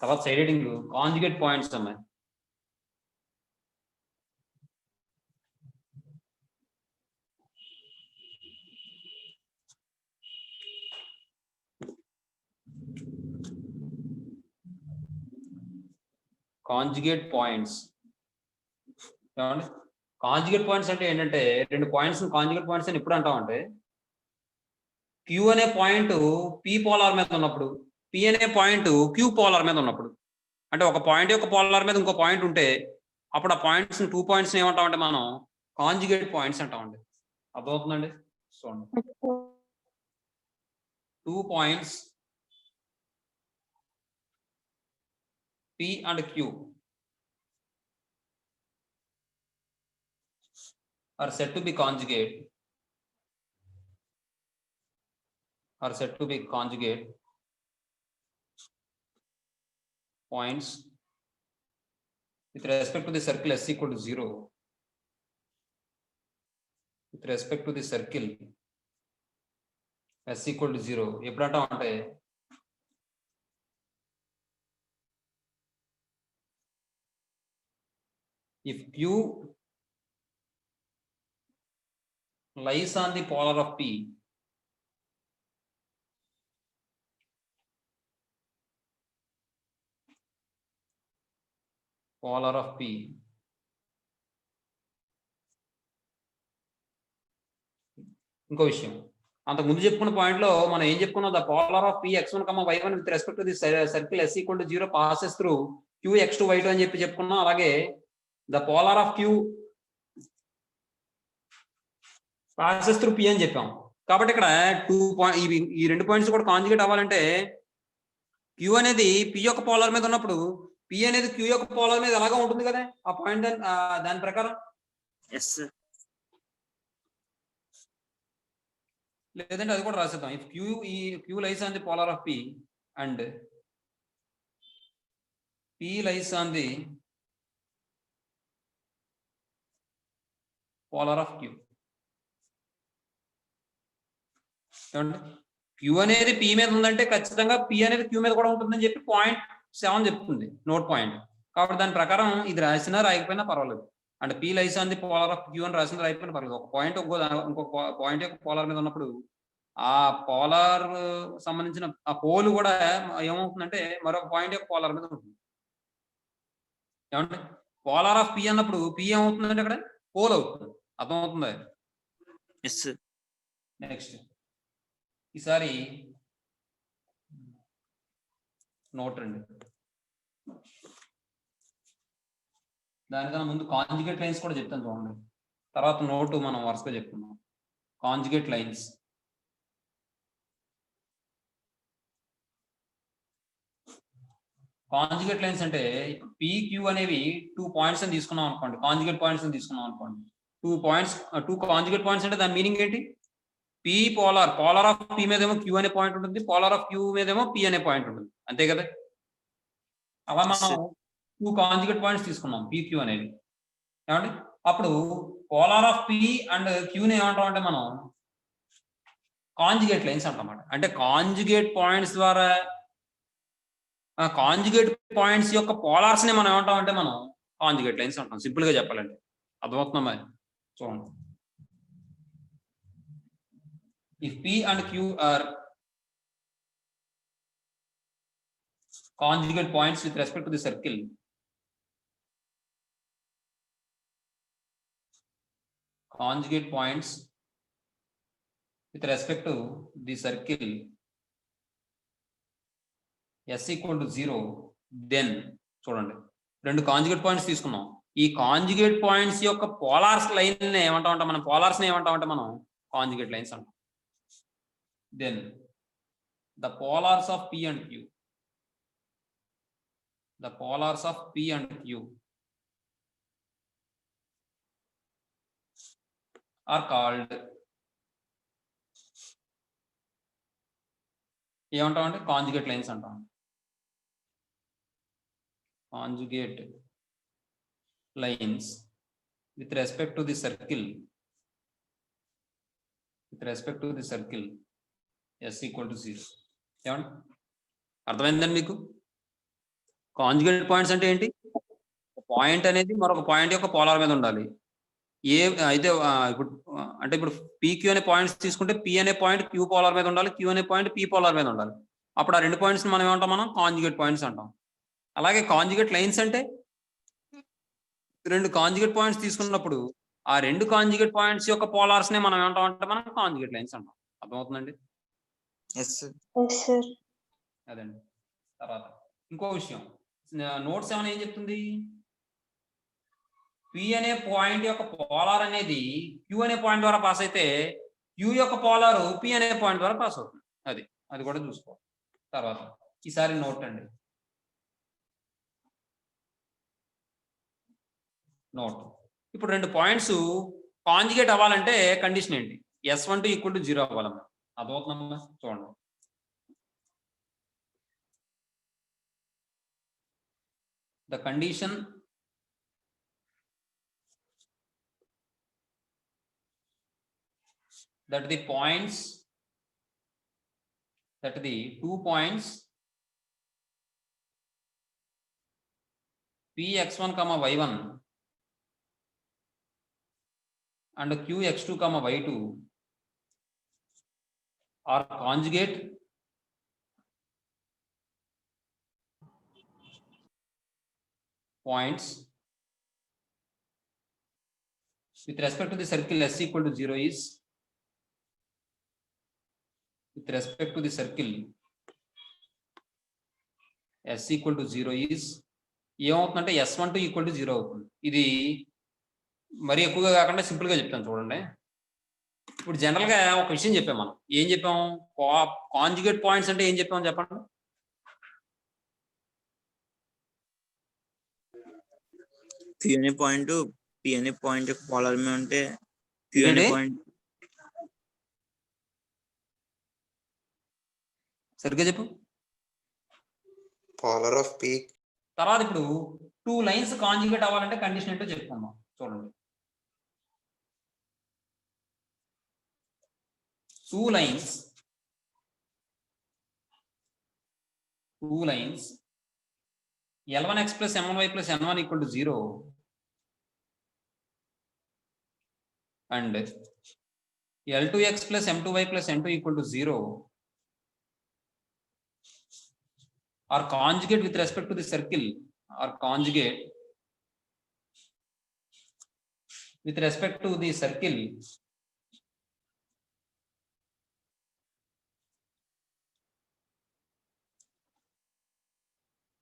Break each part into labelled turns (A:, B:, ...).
A: తర్వాత side heading conjugate points అమ్మాయి. Conjugate points ఏమండి? కాంజుగేట్ పాయింట్స్ అంటే ఏంటంటే రెండు పాయింట్స్ కాంజుగేట్ పాయింట్స్ అని ఎప్పుడు అంటామంటే క్యూ అనే పాయింట్ పీ పోలార్ మీద ఉన్నప్పుడు, పి అనే పాయింట్ క్యూ పోలార్ మీద ఉన్నప్పుడు, అంటే ఒక పాయింట్ యొక్క పోలార్ మీద ఇంకో పాయింట్ ఉంటే అప్పుడు ఆ పాయింట్స్ 2 పాయింట్స్ ఏమంటామంటే మనం కాంజుగేట్ పాయింట్స్ అంటామండి. అర్థమవుతుందండి? చూడండి, 2 points P and Q are said to be conjugate points with respect to the circle S equal to 0. With respect to the circle S equal to 0. ఎప్పుడు అంటాం అంటే if Q lies on the polar of P, ఇంకో విషయం అంతకు ముందు చెప్పుకున్న point లో మనం ఏం చెప్పుకున్నాం, the polar of Px1, y1 with respect to the circle S equal to 0 passes through Qx2, y2 అని చెప్పుకున్నాం. అలాగే the polar of Q passes through P అని చెప్పాం. కాబట్టి ఇక్కడ 2 పాయింట్ ఈ రెండు పాయింట్స్ కూడా కాంజుగేట్ అవ్వాలంటే Q అనేది P యొక్క పోలార్ మీద ఉన్నప్పుడు P అనేది Q యొక్క పోలార్ మీద ఎలాగా ఉంటుంది కదా ఆ పాయింట్, దాని ప్రకారం. లేదంటే అది కూడా రాసేద్దాం. If Q lies on the polar of P and P lies on the polar of Q. Q అనేది P మీద ఉందంటే ఖచ్చితంగా P అనేది Q మీద కూడా ఉంటుందని చెప్పి 0.7 చెప్తుంది నోట్ పాయింట్. కాబట్టి దాని ప్రకారం ఇది రాసినా రాయకపోయినా పర్వాలేదు. అంటే P lies on the polar of Q అని రాసినా రాయకపోయినా పర్వాలేదు. ఒక పాయింట్ ఇంకొక పాయింట్ యొక్క పోలార్ మీద ఉన్నప్పుడు ఆ పోలార్ సంబంధించిన ఆ పోల్ కూడా ఏమవుతుందంటే మరొక పాయింట్ యొక్క పోలార్ మీద ఉంటుంది. ఏమంటే పోలార్ ఆఫ్ P అన్నప్పుడు P ఏమవుతుందంటే అక్కడ పోల్ అవుతుంది. అర్థమవుతుందా? నెక్స్ట్ ఈసారి నోట్ రండి. దానికన్నా ముందు కాంజుగేట్ లైన్స్ కూడా చెప్తాను చూడండి, తర్వాత నోటు మనం వరుసగా చెప్తున్నాం. కాంజుగేట్ లైన్స్ అంటే PQ అనేవి 2 పాయింట్స్ అని తీసుకున్నాం అనుకోండి, కాంజుగేట్ పాయింట్స్ అని తీసుకున్నాం అనుకోండి. 2 కాంజుగేట్ పాయింట్స్ అంటే దాని మీనింగ్ ఏంటి? P పోలార్ ఆఫ్ P మీద ఏమో Q అనే పాయింట్ ఉంటుంది, పోలార్ ఆఫ్ Q మీద ఏమో P అనే పాయింట్ ఉంటుంది, అంతే కదా? అలా మనం 2 కాంజుగేట్ పాయింట్స్ తీసుకున్నాం PQ అనేవి. ఏమండి అప్పుడు polar of P and Q ని ఏమంటాం అంటే మనం కాంజుగేట్ లైన్స్ అంటామాట. అంటే కాంజుగేట్ పాయింట్స్ ద్వారా కాంజుగేట్ పాయింట్స్ యొక్క పోలార్స్ ని మనం ఏమంటాం అంటే మనం కాంజుగేట్ లైన్స్ అంటాం, సింపుల్ గా చెప్పాలంటే. అర్థమవుతుందా మరి? చూడండి, if P and Q are conjugate points with respect to the circle, conjugate points with respect to the circle S equal to 0, then చూడండి రెండు కాంజుగేట్ పాయింట్స్ తీసుకున్నాం. ఈ కాంజుగేట్ పాయింట్స్ యొక్క పోలార్స్ లైన్ ని ఏమంటామంటే మనం పోలార్స్ ని ఏమంటామంటే మనం కాంజుగేట్ లైన్స్ అంటాం. then the polars of P and Q are called ఏమంటామంటే కాంజుగేట్ లైన్స్ అంటాం. Conjugate lines with respect to the circle S equal to 0. ఏమండి అర్థమైందండి మీకు? కాంజుగేట్ పాయింట్స్ అంటే ఏంటి? పాయింట్ అనేది మరొక పాయింట్ యొక్క పోలార్ మీద ఉండాలి. అయితే ఇప్పుడు అంటే ఇప్పుడు PQ అనే పాయింట్స్ తీసుకుంటే P అనే పాయింట్ Q పోలార్ మీద ఉండాలి, Q అనే పాయింట్ P పోలార్ మీద ఉండాలి. అప్పుడు ఆ రెండు పాయింట్స్ మనం ఏమంటాం? మనం కాంజుగేట్ పాయింట్స్ అంటాం. అలాగే కాంజుగేట్ లైన్స్ అంటే రెండు కాంజుగేట్ పాయింట్స్ తీసుకున్నప్పుడు ఆ రెండు కాంజుగేట్ పాయింట్స్ యొక్క పోలార్స్ నే మనం ఏమంటాం అంటే మనం కాంజుగేట్ లైన్స్ అంటాం. అర్థమవుతుందండి? అదండి. తర్వాత ఇంకో విషయం, నోట్ 7 ఏం చెప్తుంది? P అనే పాయింట్ యొక్క పోలార్ అనేది Q అనే పాయింట్ ద్వారా పాస్ అయితే Q యొక్క పోలార్ P అనే పాయింట్ ద్వారా పాస్ అవుతుంది. అది కూడా చూసుకోవాలి. తర్వాత ఈసారి నోట్ అండి, నోట్. ఇప్పుడు రెండు పాయింట్స్ కాంజుగేట్ అవ్వాలంటే కండిషన్ ఏంటి? S12 equal to 0 అవ్వాలమ్మా. అర్థమవుతుందమ్మా? చూడండి, the condition that the two points Px1, y1 and Qx2, y2 are conjugate points with respect to the circle S equal to 0 is, with respect to the circle S equal to 0 is ఏమవుతుందంటే S12 equal to 0 అవుతుంది. ఇది మరీ ఎక్కువగా కాకుండా simple గా చెప్తాను చూడండి. ఇప్పుడు జనరల్ గా ఒక విషయం చెప్పాం, మనం ఏం చెప్పాం? కాంజుగేట్ పాయింట్స్ అంటే ఏం చెప్పాం చెప్పండి?
B: P అనే పాయింట్ పోలార్ మీద ఉంటే Q అనే పాయింట్
A: సరిగ్గా చెప్పు.
C: Polar of P.
A: తర్వాత ఇప్పుడు టూ లైన్స్ కాంజుగేట్ అవ్వాలంటే కండిషన్ ఏంటో చెప్పుకుందాం. చూడండి, two lines L1x plus M1y plus N1 equal to 0 and L2x plus M2y plus N2 equal to 0 are conjugate with respect to the circle, are conjugate with respect to the circle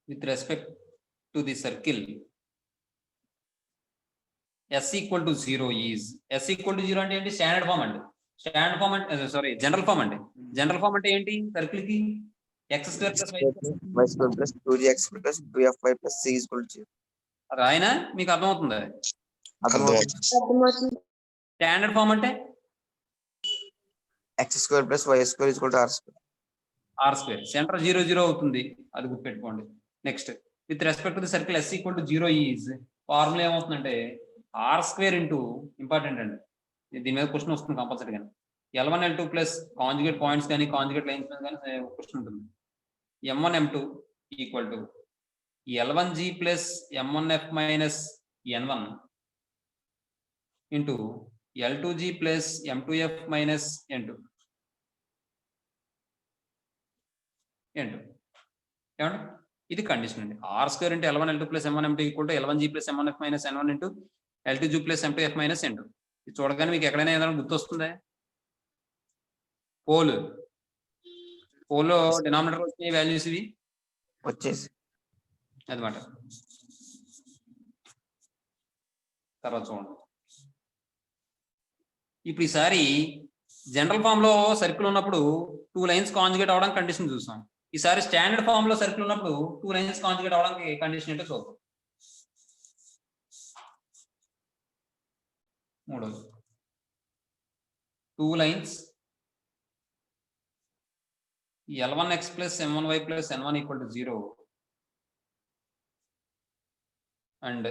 A: with respect to the circle S equal to 0 is, S equal to 0 అంటే ఏంటి? Standard form అండి. Standard form అంటే sorry general form అండి. General form అంటే ఏంటి? Circle కి x square plus
B: y square plus 2gx plus 2fy plus c equal to 0.
A: రాయనా? మీకు అర్థమవుతుందా?
B: అర్థమవుతుంది.
A: స్టాండర్డ్ ఫామ్ అంటే
B: x square plus y square equal to r square.
A: r square centre 0 0 అవుతుంది, అది గుర్తుపెట్టుకోండి. Next with respect to the circle s equal to 0 is formula ఏమవుతుందంటే r square into, important అండి, దీని మీద క్వశ్చన్ వస్తుంది కంపల్సరీగా. L1 L2 plus conjugate points కానీ కాంజుగేట్ లైన్స్ మీద కానీ క్వశ్చన్ ఉంటుంది. M1 M2 equal to L1G plus M1F minus N1 into L2G plus M2F minus N2. ఏమండి? ఇది కండిషన్ అండి. r square into L1 L2 plus M1 M2 equal to L1G plus M1F minus N1 into L2G plus M2F minus N2. ఇది చూడగానే మీకు ఎక్కడైనా ఏదైనా గుర్తొస్తుందా? Polo denominator వచ్చే values ఇవి
B: వచ్చేసి
A: అన్నమాట. తర్వాత చూడండి, ఇప్పుడు ఈసారి జనరల్ ఫామ్ లో సర్కిల్ ఉన్నప్పుడు టూ లైన్స్ కాంజుగేట్ అవడానికి కండిషన్ చూసాం. ఈసారి స్టాండర్డ్ ఫామ్ లో సర్కిల్ ఉన్నప్పుడు టూ లైన్స్ కాంజుగేట్ అవడానికి కండిషన్ ఏంటో చూద్దాం. మూడోది, two lines L1x plus M1y plus N1 equal to 0 and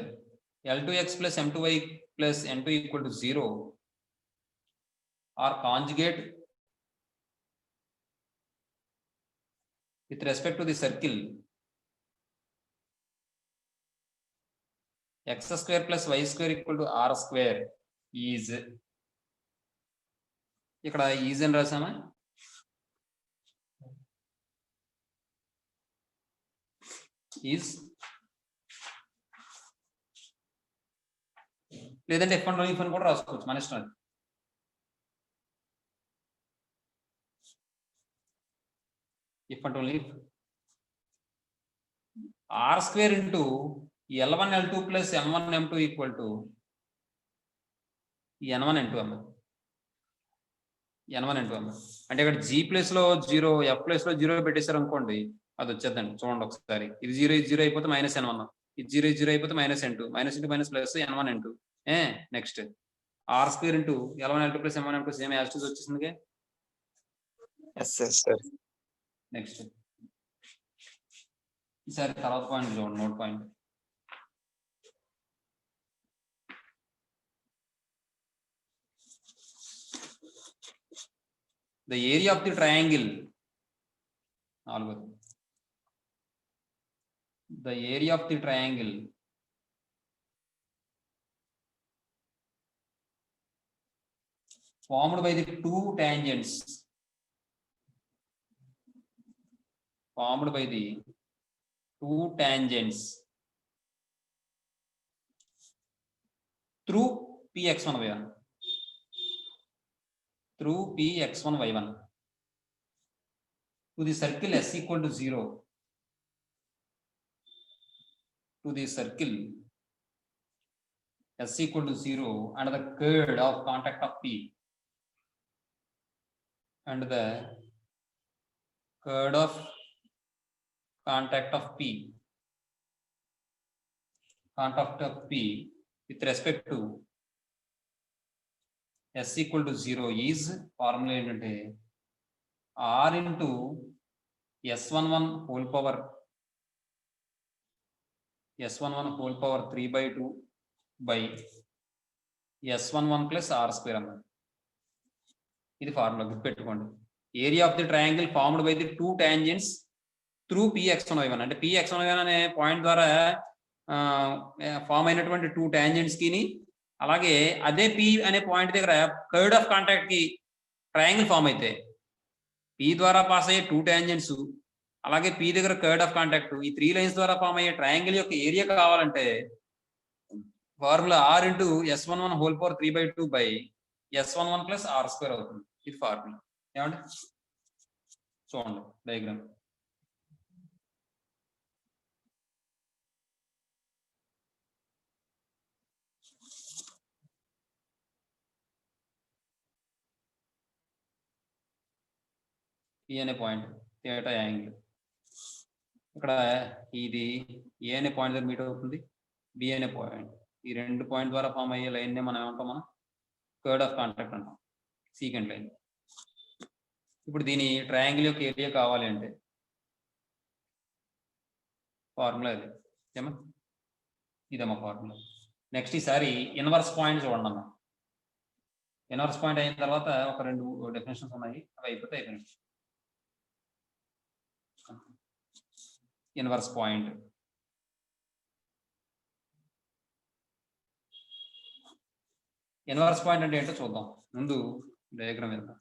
A: L2x plus M2y plus N2 equal to 0 are conjugate with respect to the circle x square plus y square equal to r square is ఇక్కడ is అని రాసామా? Is లేదంటే F and if అని కూడా రాసుకోవచ్చు, మన ఇష్టం. If and only R square into L1 L2 plus M1 M2 equal to N1 N2 అమ్మ. N1 N2 అమ్మ అంటే ఇక్కడ G ప్లేస్ లో 0, F ప్లేస్ లో 0 పెట్టేశారు అనుకోండి, అది వచ్చేద్దండి. చూడండి ఒకసారి, ఇది 0 ఇది 0 అయిపోతే మైనస్ N1, ఇది 0 ఇది 0 అయిపోతే minus N2, minus into minus plus N1 N2. Next R square into L1 L2 plus M1 M2 same as it is వచ్చేసింది. నెక్స్ట్ ఈసారి తర్వాత పాయింట్ చూడండి, note point. The area of the triangle, the area of the triangle formed by the two tangents, formed by the two tangents through px1y1, through px1y1 to the circle s equal to 0, to the circle s equal to 0 and the chord of contact of p, and the chord of contact of p, contact of p with respect to s equal to 0 is formula ఏంటంటే r into s11 whole power s11 whole power 3/2 by s11 plus r square అన్నమాట. ఇది formula గుర్తుపెట్టుకోండి. Area of the triangle formed by the two tangents through px1y1 అంటే px1y1 అనే point ద్వారా form అయినటువంటి two tangents కి, అలాగే అదే P అనే పాయింట్ దగ్గర కర్డ్ ఆఫ్ కాంటాక్ట్ కి ట్రయాంగిల్ ఫామ్ అయితే P ద్వారా పాస్ అయ్యే టూ టాంజెంట్స్, అలాగే P దగ్గర కర్డ్ ఆఫ్ కాంటాక్ట్, ఈ 3 లైన్స్ ద్వారా ఫామ్ అయ్యే ట్రయాంగిల్ యొక్క ఏరియా కావాలంటే formula r into s11 whole power 3/2 by s11 plus r square అవుతుంది. ఇది ఫార్ములా. ఏమండి చూడండి డయాగ్రామ్. P అనే పాయింట్ థీటా యాంగిల్, ఇక్కడ ఇది ఏ అనే పాయింట్ దగ్గర మీట్ అవుతుంది, బి అనే పాయింట్, ఈ రెండు పాయింట్ ద్వారా ఫామ్ అయ్యే లైన్ మనం ఏమంటాం, మనం కర్డ్ ఆఫ్ కాంటాక్ట్ అంటాం, సీకెంట్ లైన్. ఇప్పుడు దీని ట్రయాంగిల్ యొక్క ఏరియా కావాలి అంటే ఫార్ములా ఇది, ఏమా ఇదమ్మా ఫార్ములా. నెక్స్ట్ ఈసారి ఇన్వర్స్ పాయింట్ చూడండి అన్న. ఇన్వర్స్ పాయింట్ అయిన తర్వాత ఒక రెండు డెఫినేషన్స్ ఉన్నాయి, అవి అయిపోతే అయిపోయినాయి. ఇన్వర్స్ పాయింట్ అంటే ఏంటో చూద్దాం. ముందు డయాగ్రామ్ వేద్దాం.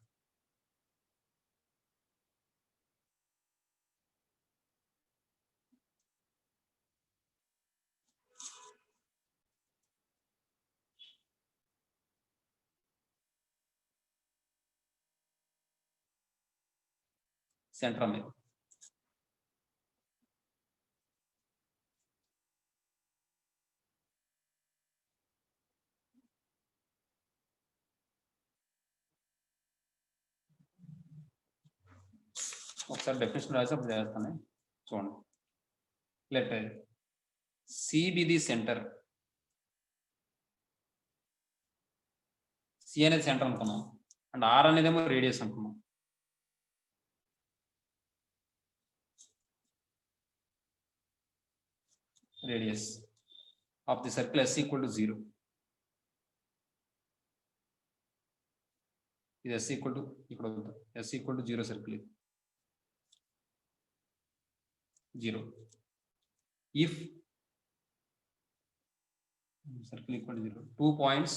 A: సెంటర్ మీద ఒకసారి డెఫినేషన్ రాసి అప్పుడు చేస్తాను, చూడండి. Let C be the centre, C అనేది సెంటర్ అనుకున్నాం, అండ్ ఆర్ అనేదేమో రేడియస్ అనుకున్నాం. Radius of the circle s equal to 0. ఇది s ఈక్వల్ టు ఇక్కడ s equal to 0 circle, 0. If circle equal to 0. 2 points.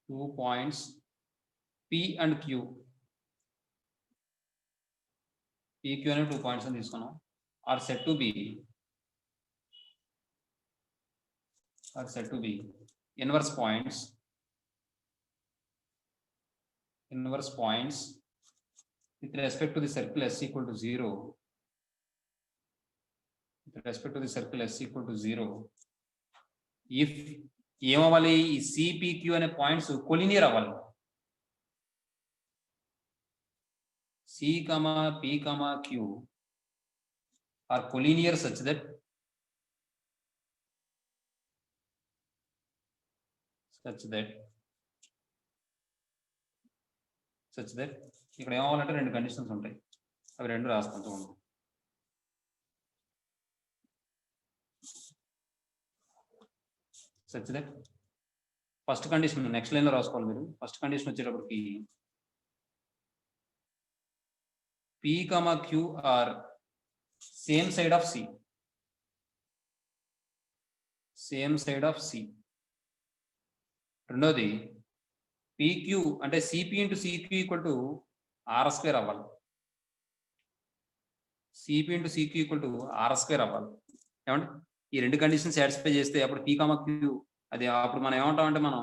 A: 2 points P and Q. P, Q and 2 points అని తీసుకున్నాం. Are said to be inverse points. Inverse points with respect to the circle S equal to 0. With respect to the circle S equal to 0. If ఏమవ్వాలి ఈ CPQ అనే points collinear అవ్వాలి. C comma P comma Q are collinear such that ఇక్కడ ఏమవ్వాలంటే రెండు conditions ఉంటాయి, అవి రెండు రాస్తాం చూడండి. Such that first condition next line లో రాసుకోవాలి మీరు. ఫస్ట్ కండిషన్ వచ్చేటప్పటికి P, Q are same side of C. Same side of C. రెండోది PQ అంటే CP into CQ equal to R square అవ్వాలి. CP into CQ equal to R square అవ్వాలి. ఏమంటే ఈ రెండు కండిషన్ సాటిస్ఫై చేస్తే అప్పుడు P, Q అది అప్పుడు మనం ఏమంటామంటే మనం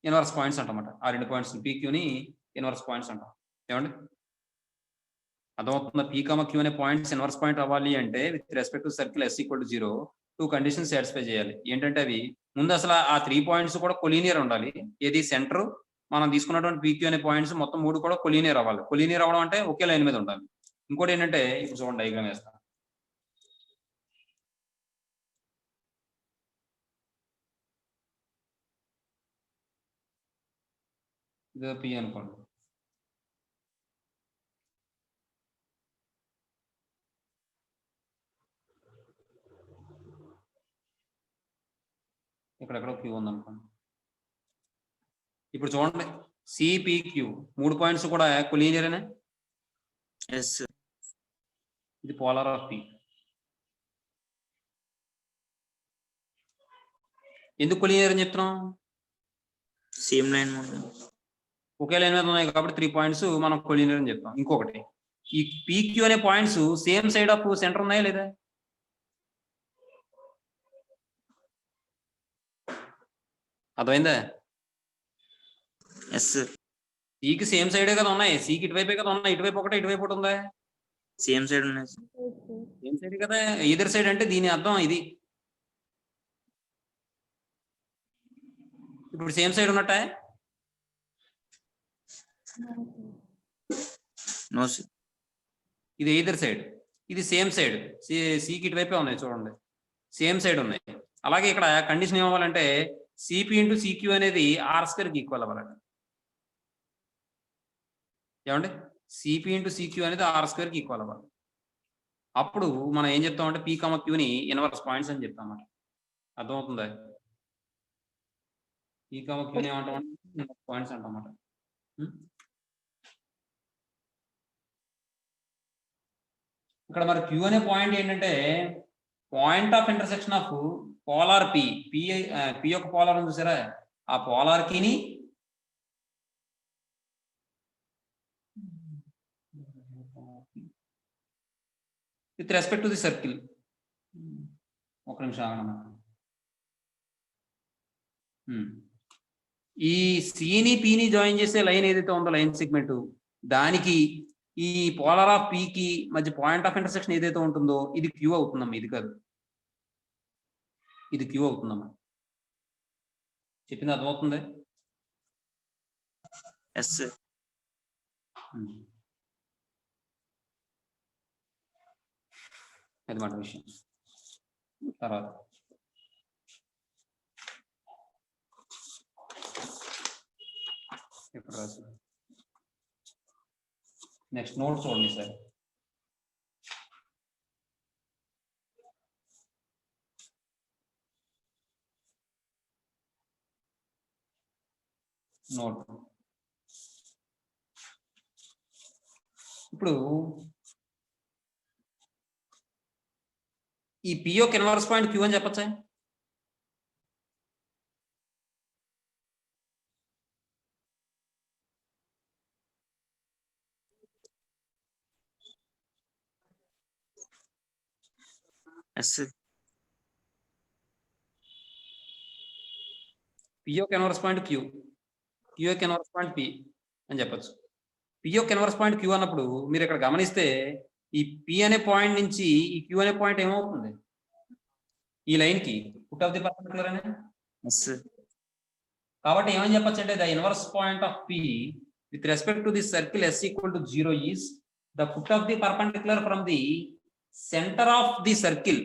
A: ఇన్వర్స్ పాయింట్స్ అంటామన్నమాట. ఆ రెండు పాయింట్స్ PQని ఇన్వర్స్ పాయింట్స్ అంటాం. ఏమండి అర్థమవుతుందా? P, Q అనే పాయింట్స్ ఇన్వర్స్ పాయింట్ అవ్వాలి అంటే with respect to circle S equal to 0 2 conditions satisfy చేయాలి. ఏంటంటే అవి ముందు అసలు ఆ 3 పాయింట్స్ కూడా కొలీనియర్ ఉండాలి. ఏది సెంటర్ మనం తీసుకున్నటువంటి PQ అనే పాయింట్స్ మొత్తం 3 కూడా కొలీనియర్ అవ్వాలి. కొలీనియర్ అవ్వడం అంటే ఒకే లైన్ మీద ఉండాలి. ఇంకోటి ఏంటంటే ఇప్పుడు చూడండి డయాగ్రామ్ వేస్తాను. ఇది P అనుకోండి. ఇక్కడెక్కడ క్యూ ఉందనుకోండి. ఇప్పుడు చూడండి సిపిక్యూ 3 పాయింట్స్ కూడా కొలీనియరేనా?
B: ఎస్.
A: ఇది పోలార్ ఆఫ్ P. ఎందుకు కొలీనియర్ అని చెప్తున్నాం?
B: సేమ్ లైన్
A: ఒకే లైన్ మీద ఉన్నాయి కాబట్టి 3 పాయింట్స్ మనం కొలీనియర్ అని చెప్తాం. ఇంకొకటి ఈ PQ అనే points same side of centre ఉన్నాయా లేదా? అర్థమైందా?
B: ఎస్.
A: సికి సేమ్ సైడే కదా ఉన్నాయి. సికి ఇటువైపే కదా ఉన్నాయి. ఇటువైపు ఒకటి ఇటువైపు ఒకటి ఉందా?
B: సేమ్ సైడ్ ఉన్నాయి.
A: సేమ్ సైడ్ కదా. ఈదర్ సైడ్ అంటే దీని అర్థం ఇది. ఇప్పుడు సేమ్ సైడ్ ఉన్నట్ట?
B: నో.
A: ఇది ఈదర్ సైడ్, ఇది సేమ్ సైడ్. సికి ఇటువైపే ఉన్నాయి చూడండి, సేమ్ సైడ్ ఉన్నాయి. అలాగే ఇక్కడ కండిషన్ ఏమవ్వాలంటే సిపి ఇంటూ సిక్యూ అనేది ఆర్ స్క్వేర్ కి ఈక్వల్ అవ్వాలండి. ఏమండి సిపి ఇంటూ సిక్యూ అనేది ఆర్ స్క్వేర్ కి ఈక్వల్ అవ్వాలి. అప్పుడు మనం ఏం చెప్తామంటే పీ కామ క్యూని ఇన్వర్స్ పాయింట్స్ అని చెప్తామన్నమాట. అర్థమవుతుందా? పీ కామ క్యూని ఏమంటామంటే ఇన్వర్స్ పాయింట్స్ అంటామన్నమాట. ఇక్కడ మరి క్యూ అనే పాయింట్ ఏంటంటే point of intersection of polar P. P యొక్క పోలార్ ఉంది సరే, ఆ పోలార్ కీని with respect to the circle. ఒక నిమిషం ఆగండి. ఈ సిని పిని జాయిన్ చేసే లైన్ ఏదైతే ఉందో లైన్ సెగ్మెంట్, దానికి ఈ పోలార్ ఆఫ్ పికి మధ్య పాయింట్ ఆఫ్ ఇంటర్సెక్షన్ ఏదైతే ఉంటుందో ఇది క్యూ అవుతుందమ్మా. ఇది కాదు, ఇది క్యూ అవుతుందమ్మా. చెప్పింది అర్థమవుతుంది?
B: ఎస్.
A: అది మాట విషయం. తర్వాత ఇక్కడ రాసి నెక్స్ట్ నోట్ చూడండి సార్. నోట్ ఇప్పుడు ఈ పి యొక్క ఇన్వర్స్ పాయింట్ క్యూ అని చెప్పచ్చా?
B: Yes sir.
A: పి యొక్క ఇన్వర్స్ పాయింట్ క్యూ, క్యూ యొక్క ఇన్వర్స్ పాయింట్ పి అని చెప్పచ్చు. పి యొక్క ఇన్వర్స్ పాయింట్ క్యూ అన్నప్పుడు మీరు ఇక్కడ గమనిస్తే ఈ పి అనే పాయింట్ నుంచి ఈ క్యూ అనే పాయింట్ ఏమవుతుంది? ఈ లైన్ కి ఫుట్ ఆఫ్ ది పర్పెండిక్యులర్ అనే.
B: Yes sir.
A: కాబట్టి ఏమని చెప్పచ్చు అంటే the inverse point of P with respect to the circle S equal to 0 is the foot of the perpendicular from the centre of the circle.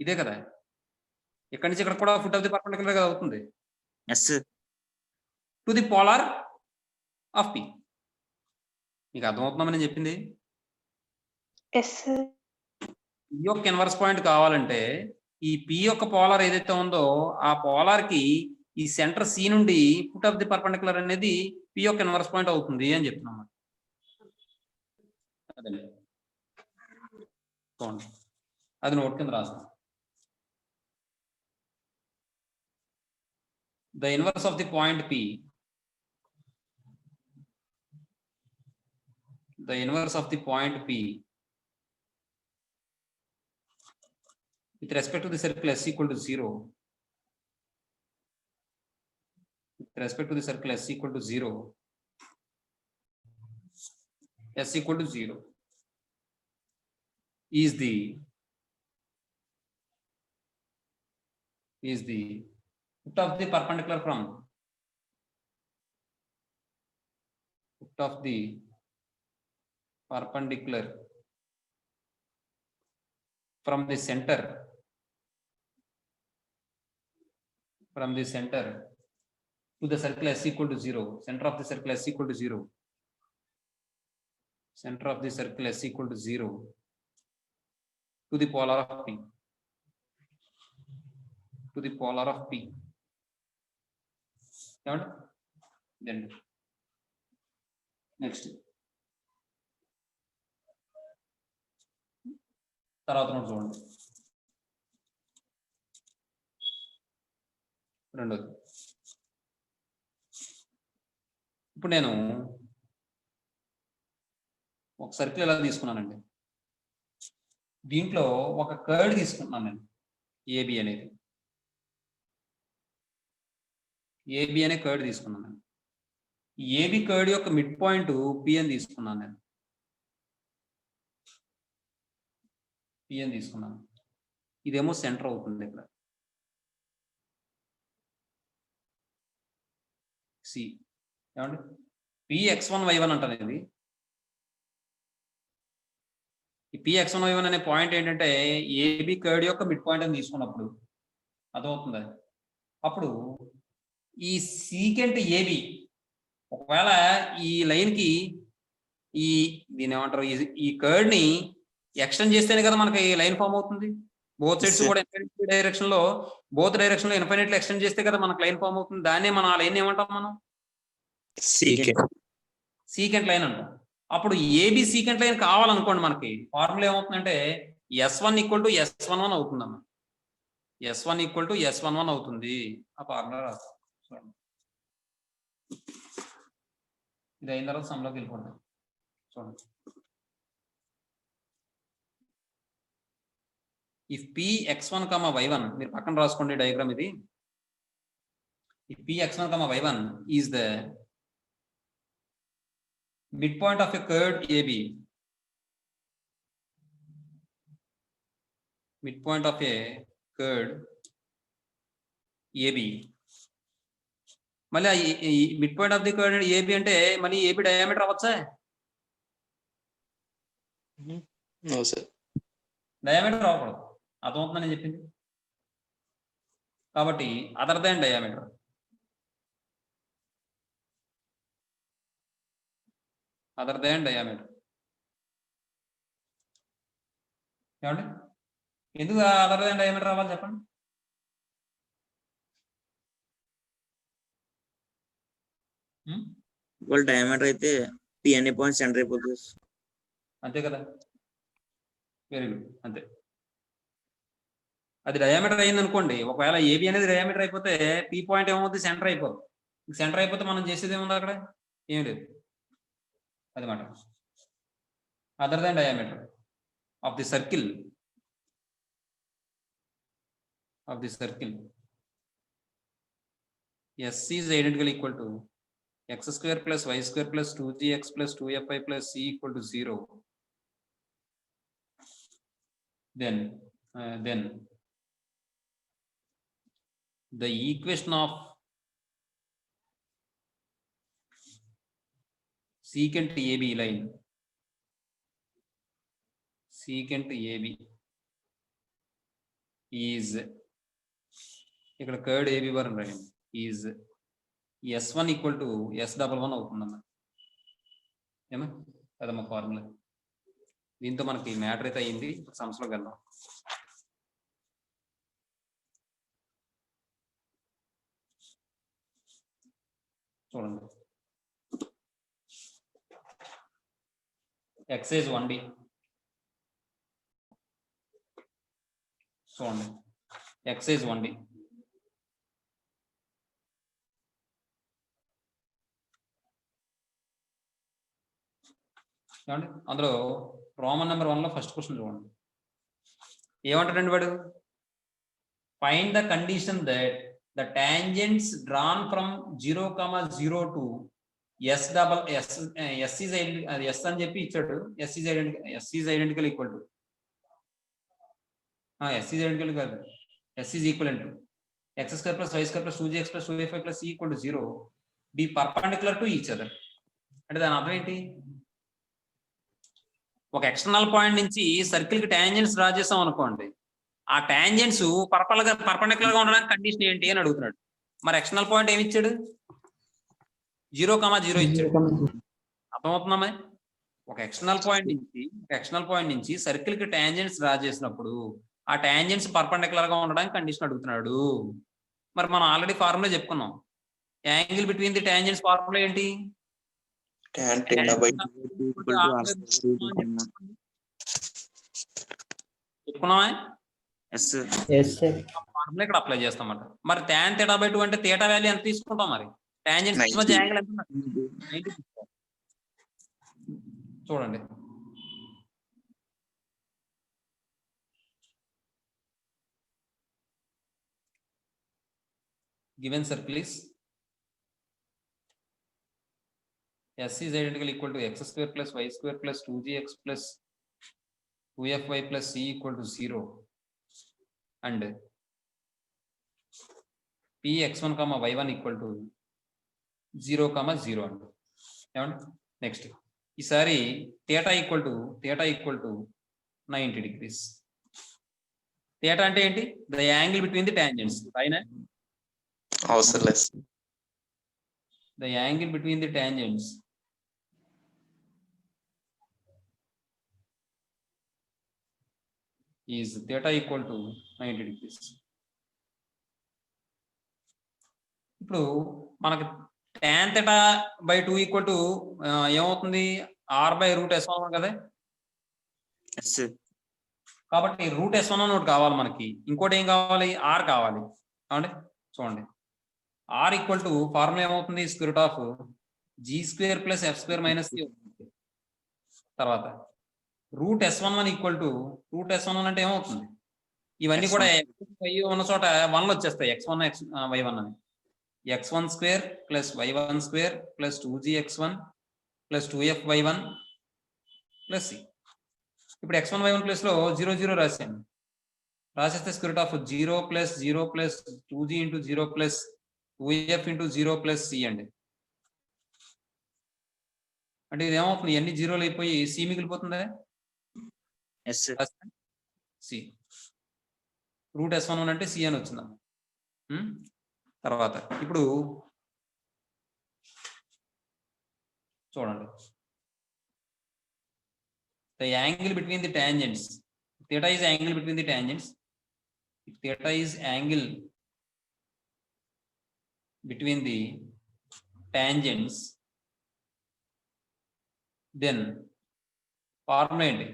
A: ఇదే కదా, ఇక్కడి నుంచి ఇక్కడ కూడా ఫుట్ ఆఫ్ ది పర్పెండిక్యులర్ గా అవుతుంది.
B: Yes sir.
A: To the polar of P. మీకు అర్థమవుతుందని నేను చెప్పింది?
C: Yes sir.
A: పి యొక్క ఇన్వర్స్ పాయింట్ కావాలంటే ఈ పి యొక్క పోలార్ ఏదైతే ఉందో ఆ పోలార్ కి ఈ సెంటర్ సి నుండి ఫుట్ ఆఫ్ ది పర్పెండిక్యులర్ అనేది పి యొక్క ఇన్వర్స్ పాయింట్ అవుతుంది అని చెప్తున్నాం. అదండి, అది నోట్ కింద రాస్తాం. The inverse of the point P, the inverse of the point P with respect to the circle S equal to 0, with respect to the circle S equal to 0, S equal to 0 is the foot of the perpendicular from foot of the perpendicular from the center to the circle S equal to 0, center of the circle S equal to 0, center of the circle S equal to 0 to the polar of P, to the polar of P. Then next తర్వాత note చూడండి. రెండోది, ఇప్పుడు నేను ఒక circle ఎలా తీసుకున్నానండి, దీంట్లో ఒక కర్డ్ తీసుకుంటున్నాను నేను, ఏబి అనేది. ఏబి అనే కర్డ్ తీసుకున్నాను నేను. ఏబి కర్డ్ యొక్క మిడ్ పాయింట్ పి అని తీసుకున్నాను నేను. పి అని తీసుకున్నాను. ఇదేమో సెంటర్ అవుతుంది ఇక్కడ. సి ఏమండి, px1y1 అంటారు. ఇది ఈ px1y1 అనే పాయింట్ ఏంటంటే ఏబి కర్డ్ యొక్క మిడ్ పాయింట్ అని తీసుకున్నప్పుడు అదవుతుంది. అప్పుడు ఈ సీకెంట్ ఏబి ఒకవేళ ఈ లైన్ కి దీని ఏమంటారు, ఈ కర్డ్ ని ఎక్స్టెండ్ చేస్తేనే కదా మనకి లైన్ ఫామ్ అవుతుంది. బోత్ సైడ్స్ కూడా ఇన్ఫినిటీ డైరెక్షన్ లో, బోత్ డైరెక్షన్ లో ఇన్ఫినిటీ ఎక్స్టెండ్ చేస్తే కదా మనకు లైన్ ఫామ్ అవుతుంది. దాన్నే మనం ఆ లైన్ ఏమంటాం, మనం సీకెంట్ లైన్ అంటాం. అప్పుడు ఏబి సీకెంట్ లైన్ కావాలనుకోండి, మనకి ఫార్ములా ఏమవుతుందంటే S1 ఈక్వల్ టు S11 అవుతుందమ్మా. S1 ఈక్వల్ టు S11 అవుతుంది. ఆ ఫార్ములా రాస్తాం. ఇది అయిన తర్వాత సమ్లోకి వెళ్ళిపోతాం. చూడండి, if px1, y1, మీరు పక్కన రాసుకోండి డయాగ్రామ్ ఇది. if px1, y1 is the midpoint of a curve AB, midpoint of a curve AB, మళ్ళీ mid point of the curve AB అంటే మళ్ళీ ఏబి డయామీటర్ అవ్వచ్చా? డయామీటర్ అవ్వకూడదు. అర్థమవుతుందని నేను చెప్పింది. కాబట్టి other than diameter, other than diameter. ఏమండి, ఎందుకు అదర్ దాన్ డయామీటర్ అవ్వాలి చెప్పండి?
B: డయామీటర్ అయితే పి అనే పాయింట్ సెంటర్ అయిపోతుంది.
A: అంతే కదా, వెరీ గుడ్, అంతే. అది డయామీటర్ అయింది అనుకోండి, ఒకవేళ ఏబి అనేది డయామీటర్ అయిపోతే పి పాయింట్ ఏమవుతుంది, సెంటర్ అయిపోతుంది. సెంటర్ అయిపోతే మనం చేసేది ఏముంది అక్కడ, ఏం లేదు. అది మాట other than diameter of the circle S is identical equal to x square plus y square plus 2gx plus 2fy plus c equal to 0. Then the equation of secant AB line, secant AB is ఇక్కడ curd AB bar రాయండి, is S1 equal to S11 అవుతుందన్న. ఏమా అదమ్మా formula. దీంతో మనకి matter అయితే అయింది. సమస్యలోకి వెళ్దాం. చూడండి, ఎక్సైజ్ 1D చూడండి, ఎక్సైజ్ 1D చూడండి. అందులో రోమన్ నెంబర్ 1 లో ఫస్ట్ క్వశ్చన్ చూడండి. ఏమంటాడండి వాడు, find the condition that the tangents drawn from 0,0 to S అని చెప్పి ఇచ్చాడు. S is identical equal to S is equivalent to x square plus y square plus 2gx plus 2fy plus c equal to 0 be perpendicular to each other. అంటే దాని అర్థం ఏంటి, ఒక external point నుంచి circle కి టాంజెంట్స్ డ్రా చేసాం అనుకోండి, ఆ టాంజెంట్స్ పర్పెండిక్యులర్ గా ఉండడానికి కండిషన్ ఏంటి అని అడుగుతున్నాడు. మరి ఎక్స్టర్నల్ పాయింట్ ఏమి ఇచ్చాడు, 0,0 ఇచ్చాడు. అర్థమవుతుందా? ఒక ఎక్స్టర్నల్ పాయింట్ నుంచి సర్కిల్ కి టాంజెంట్స్ డ్రా చేసినప్పుడు ఆ టాంజెంట్స్ పర్పెండిక్యులర్ గా ఉండడానికి కండిషన్ అడుగుతున్నాడు. మరి మనం ఆల్రెడీ ఫార్ములా చెప్పుకున్నాం, angle between the tangents formula ఏంటి, చెప్పుకున్నామా? ఫార్ములా ఇక్కడ అప్లై చేస్తామట. మరి tan θ/2 అంటే θ వాల్యూ ఎంత తీసుకుంటాం, మరి టాంజెంట్స్ మధ్య యాంగిల్ ఎంత, 90. చూడండి, given circle is S is identical equal to x square plus y square plus 2gx plus 2fy plus c equal to 0 and px1 y1 equal to 0,0 అండి. ఏమండి నెక్స్ట్ ఈసారి θ ఈక్వల్ టు 90 degrees. θ అంటే ఏంటి, the angle between the tangents. పైన
B: అవసరం లేదు,
A: the angle between the tangents is θ equal to 90 degrees. ఇప్పుడు మనకి tan θ/2 ఈక్వల్ టు ఏమవుతుంది, r/√S1 కదా. కాబట్టి √S1 ఒకటి కావాలి మనకి, ఇంకోటి ఏం కావాలి, r కావాలి. కాబట్టి చూడండి, r ఈక్వల్ టు ఫార్ములా ఏమవుతుంది, √g² + f² - c. తర్వాత √S11 ఈక్వల్ టు √S11 అంటే ఏమవుతుంది, ఇవన్నీ కూడా ఉన్న చోట 1 వచ్చేస్తాయి, x1 y1 అని. x1² + y1² + 2gx1 + 2fy1 + c. ఇప్పుడు x1 y1 ప్లేస్ లో 0 0 రాసేస్తే √0 + 0 + 2g × 0 + 2f × 0 + c అండి. అంటే ఇది ఏమవుతుంది, ఎన్ని జీరోలు అయిపోయి సి మిగిలిపోతుందా, సి. √S11 అంటే సి అని వచ్చిందా. తర్వాత ఇప్పుడు చూడండి, the angle between the tangents, theta is angle between the tangents. If theta is angle between the tangents, then formula ఏంటి,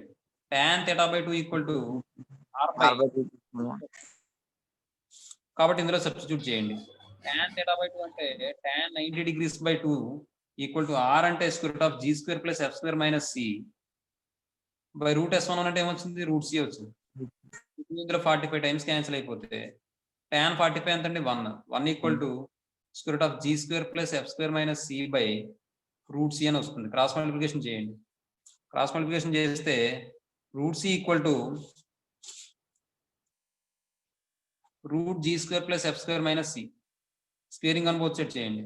A: tan θ/2 ఈక్వల్ టు r/, కాబట్టి ఇందులో సబ్స్టిట్యూట్ చేయండి. tan theta by 2 అంటే tan 90 degrees by 2 equal to r అంటే square root of g square plus f square minus c by route s1 అంటే ఏమొచ్చింది, route c వచ్చింది. ఇందులో 45 టైమ్స్ క్యాన్సిల్ అయిపోతే tan 45 ఎంత అండి, 1 equal to square root of g square plus f square minus c by root c అని వస్తుంది. Cross multiplication చేయండి. క్రాస్ మల్టిప్లికేషన్ చేస్తే root c equal to root g square plus f square minus c. Squaring on both side చేయండి.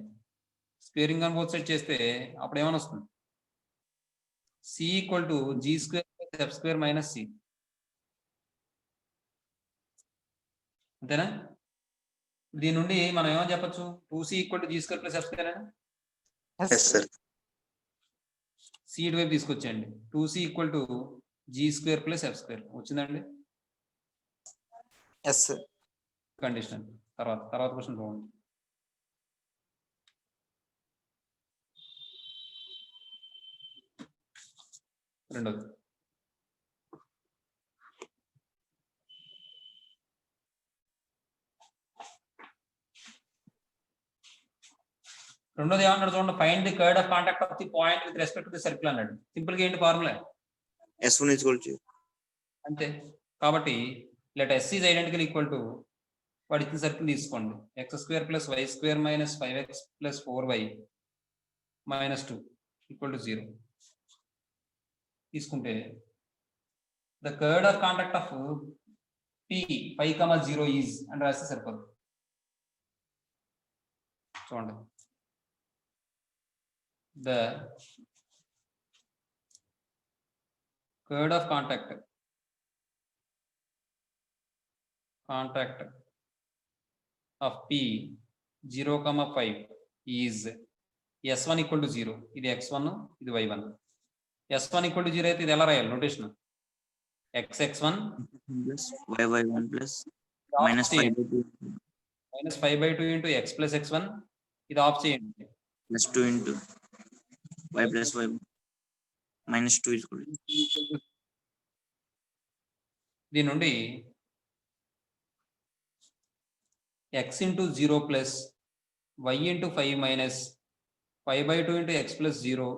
A: Squaring on both side చేస్తే అప్పుడు ఏమని వస్తుంది, c equal to g square plus f square minus c. అంతేనా? దీని నుండి మనం ఏమని చెప్పొచ్చు, 2c equal to g square plus f square అని.
B: Yes sir.
A: c వైపు తీసుకొచ్చేయండి. 2c equal to g square plus f square వచ్చిందండి.
B: Yes sir.
A: కండిషన్. తర్వాత క్వశ్చన్ చూడండి. రెండోది ఏమన్నాడు చూడండి, find the chord of contact of the point with respect to the circle అన్నాడు. సింపుల్ గా ఏంటి ఫార్ములా,
B: S1 ఈక్వల్ టు
A: అంతే. కాబట్టి let s is identical equal to వాడు ఇచ్చిన సర్కిల్ తీసుకోండి, x square plus y square minus 5x plus 4y minus 2 equal to 0 తీసుకుంటే the curd of contact of p 5,0 is అని రాస్తే సరిపోదు. చూడండి, the curve of contact of p 0,5 is s1 equal to 0. ఇది x1 ఇది y1. s1 equal to 0 అయితే ఇది ఎలా రాయాలి notation, xx1
B: plus y1 plus minus 5/2
A: minus 5/2 into x plus x1. ఇది ఆఫ్ చేయండి.
B: Plus 2 into y plus y minus 2 equal
A: దీని నుండి x into 0 plus y into 5 minus 5/2 into x plus 0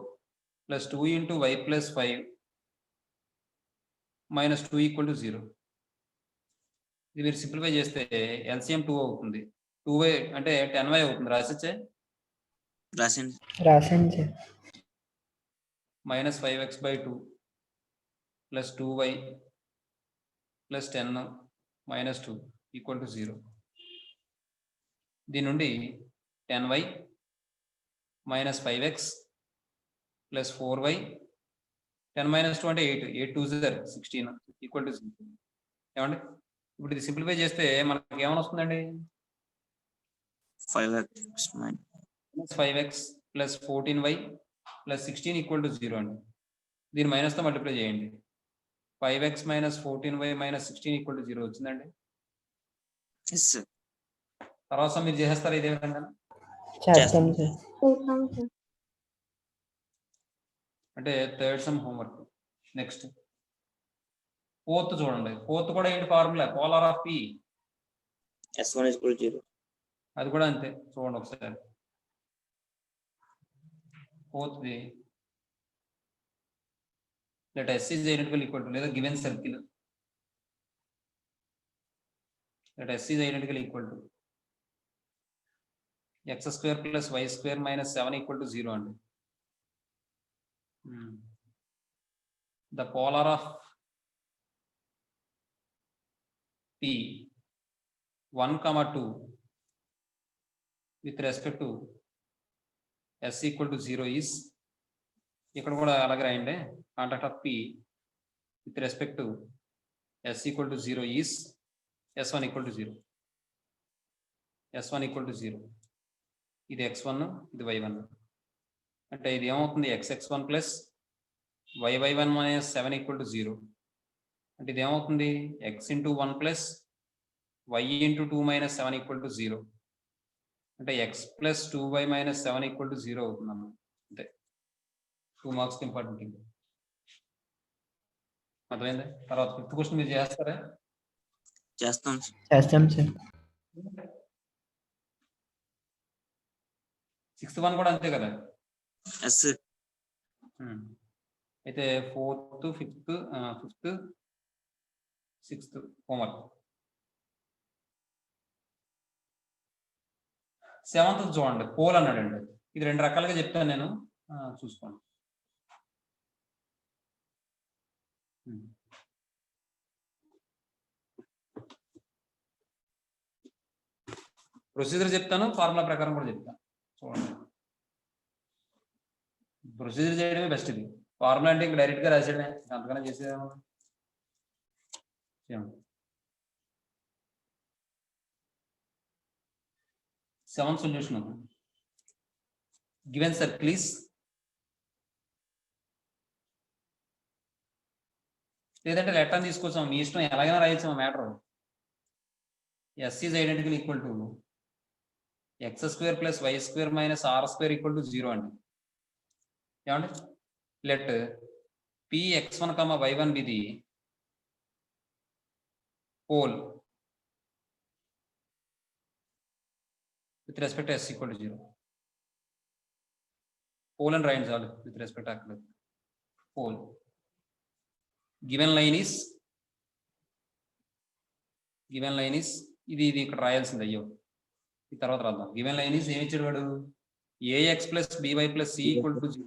A: plus 2 into y plus 5 minus 2 equal to 0. ఇది మీరు simplify చేస్తే LCM 2 అవుతుంది. 2y అంటే 10y అవుతుంది. రాసిచ్చే
B: రాసింది
A: minus 5x/2 plus 2y plus 10 minus 2 equal to 0. దీని నుండి 10y minus 5x plus 4y 10 minus 2 అంటే 8 2 16 ఈక్వల్ టు 0. ఏమండి, ఇప్పుడు ఇది సింప్లిఫై చేస్తే మనకి ఏమని వస్తుందండి, 5x plus 14y plus 16 equal to 0 అండి. దీని మైనస్ తో మల్టిప్లై చేయండి. 5x minus 14y minus 16 equal to 0 వచ్చిందండి. తర్వాత మీరు చేసేస్తారు ఇదే విధంగా. అంటే third sum homework. Next fourth చూడండి. ఫోర్త్ కూడా ఏంటి formula, polar of p
B: S1 equal to 0.
A: అది కూడా అంతే. చూడండి ఒకసారి fourth the. let s is identical equal to లేదా given circle, let s is identical equal to x square plus y square minus 7 equal to 0 అండి. the polar of p 1,2 with respect to s equal to 0 is, ఇక్కడ కూడా అలాగే రాయండి, contact of p with respect to s equal to 0 is s1 equal to 0. s1 equal to 0. ఇది x1 ఇది y1. అంటే ఇది ఏమవుతుంది, xx1 plus y1 minus 7 equal to 0. అంటే ఇది ఏమవుతుంది, x into 1 plus y into 2 minus 7 equal to 0. అంటే x plus 2y minus 7 equal to 0 అవుతుంది అన్నమాట. అంతే, 2 మార్క్స్ ఇంపార్టెంట్. అర్థమైంది. తర్వాత ఫిఫ్త్ క్వశ్చన్ మీరు చేస్తారా?
B: చేస్తాం
D: సార్.
A: సిక్స్త్ వన్ కూడా అంతే కదా.
B: Yes sir.
A: అయితే fourth, fifth, sixth homework. Seventh చూడండి, పోల్ అన్నాడండి. ఇది రెండు రకాలుగా చెప్తాను నేను, చూసుకోండి. ప్రొసీజర్ చెప్తాను, ఫార్ములా ప్రకారం కూడా చెప్తాను. చూడండి, ప్రొసీజర్ చేయడమే బెస్ట్. ఇది ఫార్ములా అంటే ఇంకా డైరెక్ట్ గా రాసేయడమే, అంతకన్నా చేసేదేమో. Seventh solution, given circle is, లేదంటే లెటర్ తీసుకొచ్చాం, మీ ఇష్టం, ఎలాగైనా రాయొచ్చు matter. S is identical equal to x square plus y square minus r square equal to 0 అండి. ఏమండి, let P x1, y1 be the pole with respect S equal to 0. Pole అని రాయండి చాలు, విత్ రెస్పెక్ట్ అక్కడ pole. Given line is ఇది ఇక్కడ రాయాల్సింది. అయ్యో, ఈ తర్వాత రాద్దాం. గివెన్ లైన్ ఈస్ ఏమి ఇచ్చాడు వాడు, a x plus b y plus c equal to 0.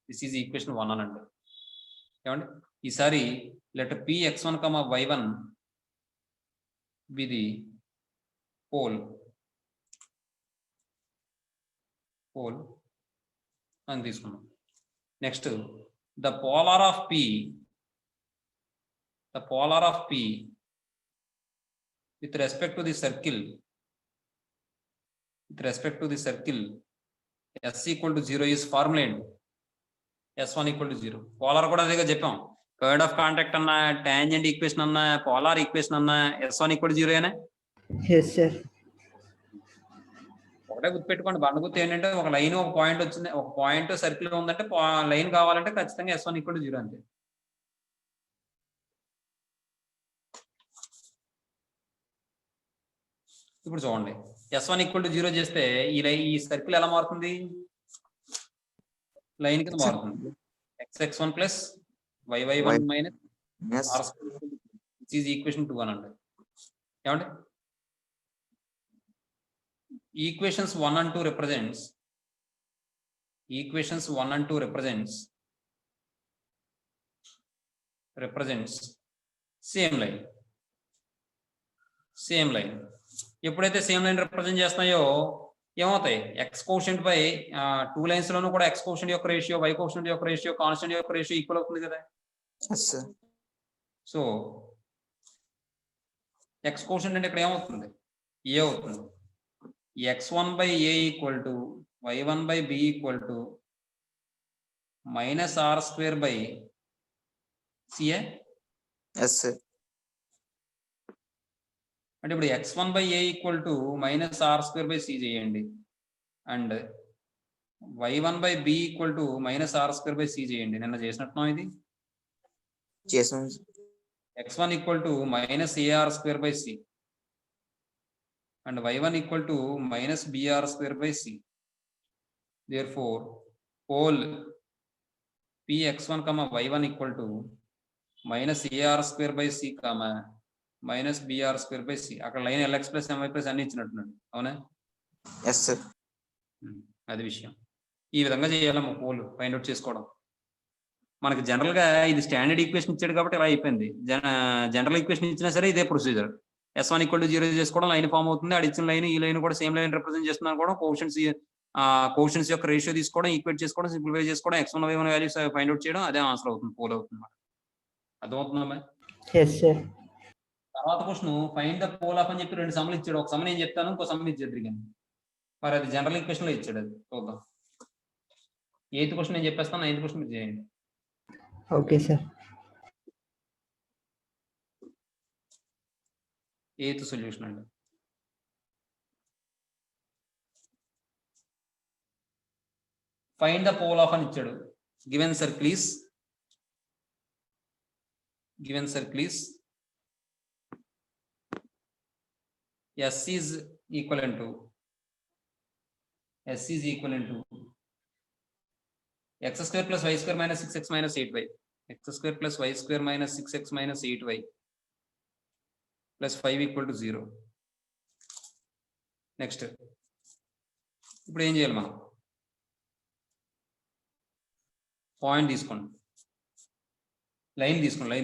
A: This is equation 1 అనండి. ఏమండి, ఈసారి letter P x1, y1 be the pole అని తీసుకున్నాం. Next the polar of P with respect to the circle s equal to 0 is formulated s1 equal to 0. Polar కూడా అదేగా చెప్పాం, curd of contact అన్న, tangent equation అన్న, polar equation అన్న s1 equal to 0 ఏనా?
C: yes sir.
A: ఒకటే గుర్తుపెట్టుకోండి, బండ గుర్తు ఏంటంటే ఒక లైన్, ఒక పాయింట్ వచ్చింది, ఒక పాయింట్ సర్కిల్ ఉందంటే లైన్ కావాలంటే ఖచ్చితంగా s1 equal to 0 అంతే. ఇప్పుడు చూడండి, s1 equal to 0 చేస్తే ఈ సర్కిల్ ఎలా మారుతుంది, లైన్ కింద మారుతుంది. x1 plus y1 minus r square equation 2 అనండి. ఏమండి, equations 1 and 2 represents same line. ఎప్పుడైతే సేమ్ లైన్ రిప్రజెంట్ చేస్తున్నాయో ఏమవుతాయి, ఎక్స్ కోషెంట్ బై 2 లైన్స్ లోనూ కూడా ఎక్స్ కోషెంట్ యొక్క రేషియో, వై కోషెంట్ యొక్క రేషియో, కాన్స్టెంట్ యొక్క రేషియో ఈక్వల్ అవుతుంది కదా. సో ఎక్స్ కోషెంట్ అంటే ఇక్కడ ఏమవుతుంది, ఏ అవుతుంది. x1 by a equal to y1 by b equal to minus r square by c.
B: yes sir.
A: అంటే ఇప్పుడు x1 by a equal to minus r square by c చేయండి, and y1 by b equal to minus r square by c చేయండి. నిన్న చేసినట్టున్నాం ఇది
B: చేసాం.
A: x1 equal to minus ar square by c and y1 equal to minus br square by c. Therefore, pole px1, y1 equal to minus ar square by c, minus br square by c. అక్కడ line lx plus my plus అన్ని ఇచ్చినట్టున్నాడు, అవునా?
B: yes sir.
A: అది విషయం. ఈ విధంగా చేయాలమ్మా pole find out చేసుకోవడం. మనకి జనరల్ గా ఇది స్టాండర్డ్ ఈక్వేషన్ ఇచ్చాడు కాబట్టి ఇలా అయిపోయింది. జనరల్ ఈక్వేషన్ ఇచ్చినా సరే ఇదే ప్రొసీజర్. s1 equal to 0 చేసుకోవడం, లైన్ ఫామ్ అవుతుంది. అది ఇచ్చిన లైన్, ఈ లైన్ కూడా సేమ్ లైన్ రిప్రజెంట్ చేస్తున్నాను కూడా, కోషన్స్ యొక్క రేషియో తీసుకోవడం, ఈక్వేట్ చేసుకోవడం, సింప్లిఫై చేసుకోవడం, x1 y1 values find out చేయడం, అదే ఆన్సర్ అవుతుంది, పోల్ అవుతుంది. అర్థమవుతుందా?
C: yes sir.
A: తర్వాత question find the pole of అని చెప్పి 2 సమ్లు ఇచ్చాడు. ఒక సమ్ నేను చెప్తాను, ఇంకో సమ్ ఇచ్చేది కానీ, మరి అది జనరల్ ఈక్వేషన్ లో ఇచ్చాడు. అది చూద్దాం. 8th క్వశ్చన్ నేను చెప్పేస్తాను, 9th క్వశ్చన్ మీరు చేయండి.
C: okay sir.
A: 8th సొల్యూషన్ అండి. ఫైండ్ ద పోల్ ఆఫ్ అని ఇచ్చాడు. Given circle is S is equivalent to x square plus y square minus 6x minus 8y. X square plus y square minus 6x minus 8y plus 5 equal to 0. Next ఇప్పుడు ఏం చేయాలి మనం? Point తీసుకోండి, line తీసుకోండి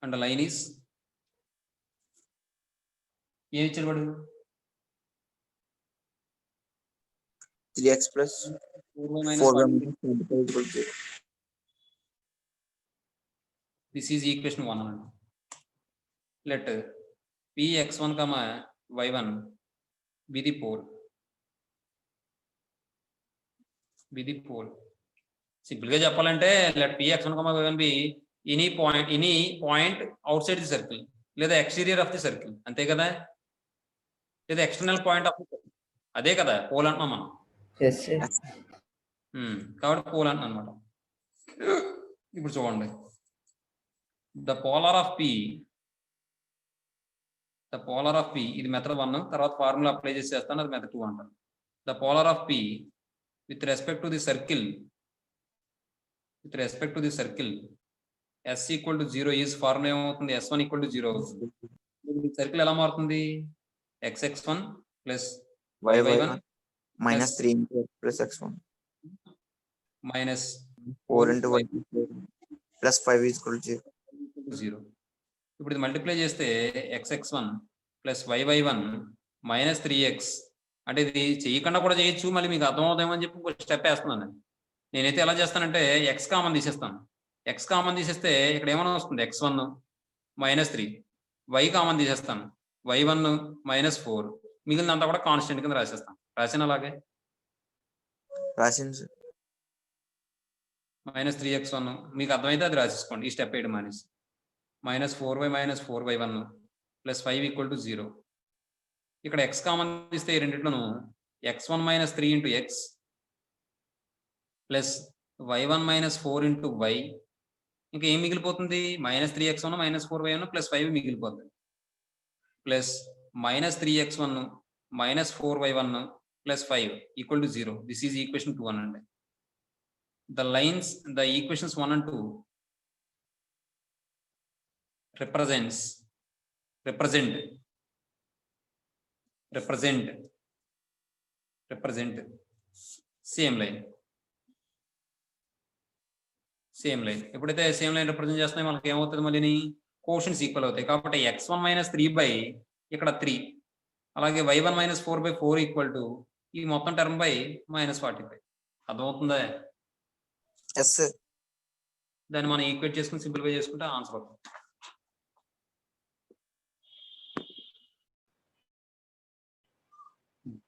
A: and line is ఏం ఇచ్చాడు వాడు?
B: 3x plus
A: 4y minus
B: 4y
A: 40.
B: minus 25 equal to 0.
A: This is equation 1 అన్నమాట. Let px1 comma y1 be the pole. Simple గా చెప్పాలంటే let px1 comma y1 be any point outside the circle లేదా exterior of the circle, అంతే కదా? లేదా external point of అదే కదా pole అంటున్నాం మనం.
C: Yes, sir.
A: కాబట్టి పోల్ అంటున్నాం అనమాట. ఇప్పుడు చూడండి, ద పోలార్ ఆఫ్ పి ఇది మెథడ్ 1, తర్వాత ఫార్ములా అప్లై చేసేస్తాను, అది మెథడ్ 2 అంటారు. The polar of P with respect to the circle s equal to 0 is formula ఏమవుతుంది? s1 ఈక్వల్ టు 0 అవుతుంది. సర్కిల్ ఎలా మారుతుంది? xx1 plus y1
B: minus 3 into x plus x1
A: minus
B: 4 into y plus 5 is equal to 0.
A: ఇప్పుడు ఇది multiply చేస్తే xx1 plus y1 minus 3x, అంటే ఇది చేయకుండా కూడా చేయొచ్చు, మళ్ళీ మీకు అర్థమవుతామని చెప్పి ఒక స్టెప్ వేస్తున్నాను. నేనైతే ఎలా చేస్తానంటే x కామన్ తీసేస్తాను. x కామన్ తీసేస్తే ఇక్కడ ఏమైనా వస్తుంది? x1 మైనస్ 3, y కామన్ తీసేస్తాను, y1 మైనస్ 4, మిగిలినంతా కూడా కాన్స్టెంట్ కింద రాసేస్తాను. రాసిన అలాగే మైనస్ 3x1 మీకు అర్థమైతే అది రాసేసుకోండి. ఈ స్టెప్ వేయడం మానేసి minus 4y minus 4y1 plus 5 equal to 0. ఇక్కడ x కామన్ తీస్తే ఈ రెండిట్లోనూ x1 minus 3 into X plus y1 minus 4 into Y, ఇంకా ఏం మిగిలిపోతుంది? Minus 3x1 minus 4y1 plus 5 మిగిలిపోతుంది, plus minus 3x1 minus 4y1 plus 5 equal to 0. This is equation 2 అనండి. The equations 1 and 2 represent same line. ఎప్పుడైతే same line represent చేస్తున్నాయి మనకి ఏమవుతుంది? మళ్ళీ కోషన్స్ ఈక్వల్ అవుతాయి. కాబట్టి x1 మైనస్ 3 బై ఇక్కడ 3, అలాగే y1 minus 4 by 4 equal to ఈ మొత్తం టర్మ్ బై మైనస్ 45. అర్థమవుతుందా? దాన్ని మనం ఈక్వేట్ చేసుకుని సింప్లిఫై చేసుకుంటే ఆన్సర్ అవుతుంది.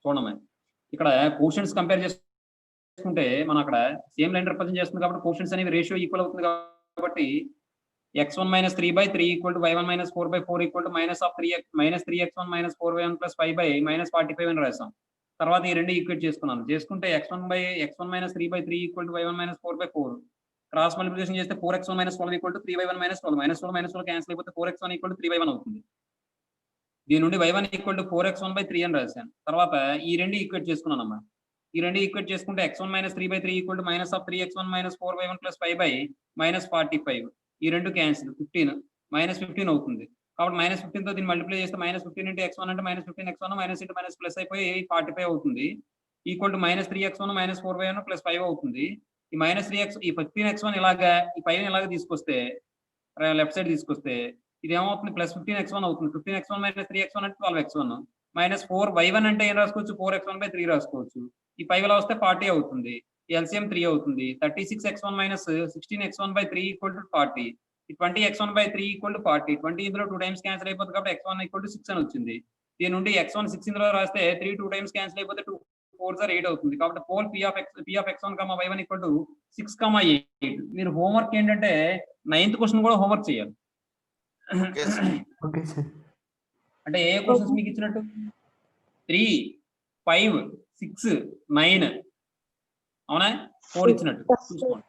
A: చూడమే ఇక్కడ కోషన్స్ కంపేర్ చేసుకుంటే మనం అక్కడ సేమ్ లైన్ రిప్రజెంట్ చేస్తుంది కాబట్టి కోషన్స్ అనేవి రేషియో ఈక్వల్ అవుతుంది. కాబట్టి x1 minus 3 by 3 equal to y1 minus 4 by 4 equal to minus 3x1 minus 4y1 plus 5 by minus 45 అని రాసాం. తర్వాత ఈ రెండు ఈక్వేట్ చేసుకుంటే x1 minus 3 by 3 equal to y1 minus 4 by 4 cross multiplication చేస్తే 4x1 minus 12 equal to 3y1 minus 12 minus 12 cancel అయిపోతే 4x1 equal to 3y1 అవుతుంది. దీని నుండి y1 equal to 4x1 by 3 అని రాశాను. తర్వాత ఈ రెండు ఈక్వేట్ చేసుకున్నానమ్మా. ఈ రెండు ఈక్వేట్ చేసుకుంటే x1 minus 3 by 3 equal to minus 3x1 minus 4y1 plus 5 by minus 45. ఈ రెండు క్యాన్సిల్, 15 మైనస్ 15 అవుతుంది. కాబట్టి మైనస్ 15 తో దీన్ని మల్టిప్లై చేస్తే మైనస్ 15 ఇంటూ x1 అంటే minus 15x1 minus into minus plus అయిపోయి 45 అవుతుంది. Equal to minus 3x1 minus 4y1 plus 5 అవుతుంది. ఈ మైనస్ 3x ఈ 15x1 ఇలాగా ఈ 5 ఇలాగా తీసుకొస్తే లెఫ్ట్ సైడ్ తీసుకొస్తే ఇది ఏమవుతుంది? ప్లస్ 15x1 అవుతుంది. 15x1 మైనస్ 3x1 అంటే 12x1 మైనస్ 4y1 అంటే ఏం రాసుకోవచ్చు? 4x1 బై 3 రాసుకోవచ్చు. ఈ 5 ఇలా వస్తే 40 అవుతుంది. ఎల్సిఎం 3 అవుతుంది. 36x1 minus 16x1 by 3 equal to 40. 20x1 by 3 equal to 40. 20 ఇందులో 2 టైమ్స్ క్యాన్సిల్ అయిపోతుంది కాబట్టి x1 ఈక్వల్ టు 6 అని వచ్చింది. దీని నుండి x1 6 ఇందులో రాస్తే 3 2 టైమ్స్ క్యాన్సిల్ అయిపోతే 2 4 8 అవుతుంది. కాబట్టి pole p of x1 y1 equal to 6, 8. మీరు హోంవర్క్ ఏంటంటే 9th క్వశ్చన్ కూడా హోంవర్క్ చేయాలి.
C: Okay, sir.
A: అంటే ఏ క్వశ్చన్స్ మీకు ఇచ్చినట్టు? 3, 5, 6, 9 అవునా? 4 ఇచ్చినట్టు చూసుకోండి.